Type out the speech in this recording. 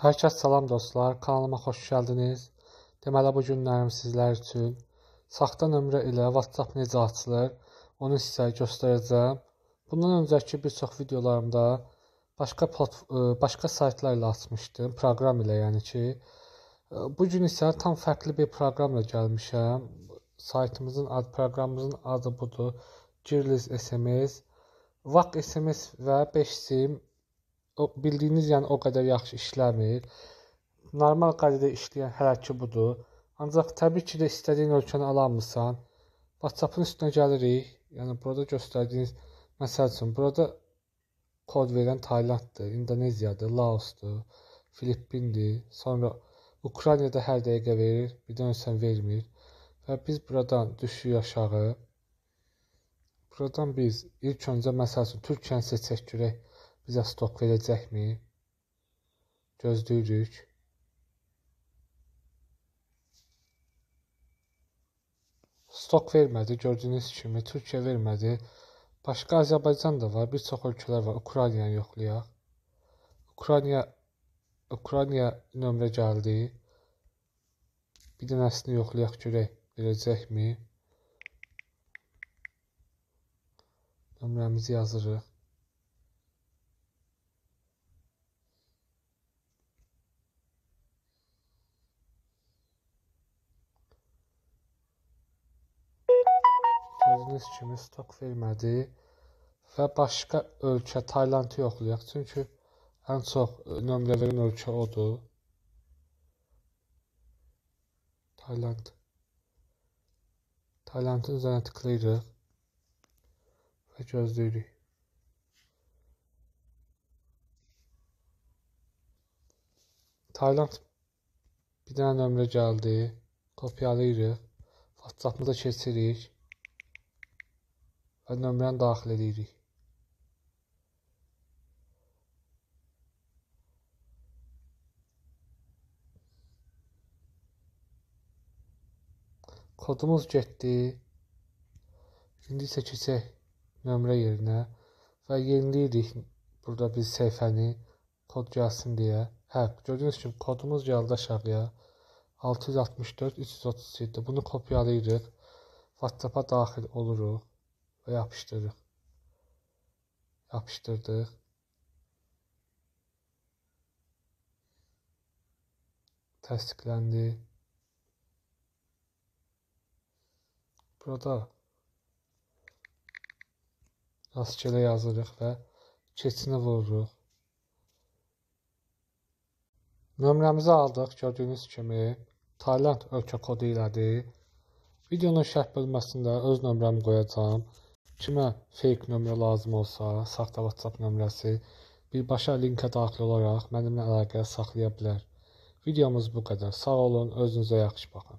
Hər kəs salam dostlar, kanalıma xoş gəldiniz. Deməli bu günlərim sizlər üçün saxta nömrə ilə WhatsApp necə açılır, onu sizə göstərəcəm. Bundan öncəki bir çox videolarımda başqa saytlar ilə açmışdım, proqram ilə yəni ki. Bu gün isə tam fərqli bir proqramla gəlmişəm. Proqramımızın adı budur. Girlis SMS, VAC SMS və 5 sim. Bildiyiniz yəni o qədər yaxşı işləmir. Normal qaydada işləyən hələ ki budur. Ancaq təbii ki də istədiyin ölkəni alamırsan. WhatsApp-ın üstünə gəlirik. Yəni burada göstərdiyiniz məsəl üçün burada kod verən Taylanddır, İndoneziyadır, Laosdur, Filippindir. Sonra Ukraynada hər dəqiqə verir, birdən ölsən vermir. Və biz buradan düşürük aşağı. Buradan biz ilk öncə məsəl üçün Türkiyəni seçək görək. Bizə stok verəcəkmi? Gözləyirik. Stok vermədi. Gördüyünüz kimi Türkiyə vermədi. Başqa Azərbaycan da var. Bir çox ölkələr var. Ukraynanı yoxlayaq. Ukrayna nömrə gəldi. Bir dənəsini yoxlayaq görək. Verəcəkmi? Nömrəmizi yazırıq. Gördüyünüz kimi stok vermədi və başqa ölkə Taylandı yoxlayaq. Çünki ən çox nömrə verən ölkə odur. Tayland. Taylandın üzərinə tıklayırıq və gözləyirik. Tayland bir dənə nömrə gəldi. Kopyalayırıq. WhatsApp-ımıza keçirik. Və nömrəni daxil edirik. Kodumuz getdi. İndi isə keçək nömrə yerinə və yeniləyirik burada biz səhifəni kod gəlsin deyə. Gördüyünüz kimi kodumuz gəldi aşağıya. 664 337. Bunu kopyalayırıq. WhatsApp-a daxil oluruq. Və yapışdırırıq. Yapışdırdıq. Təsdiqləndi. Burada rastgele yazırıq və keçini vururuq. Nömrəmizi aldıq. Gördüyünüz kimi Tayland ölkə kodu ilədir. Videonun şərh bölməsində öz nömrəmi qoyacağam. Kimə fake nömrə lazım olsa, saxta WhatsApp nömrəsi birbaşa linkə daxil olaraq mənimlə əlaqə saxlaya bilər. Videomuz bu qədər. Sağ olun, özünüzə yaxşı baxın.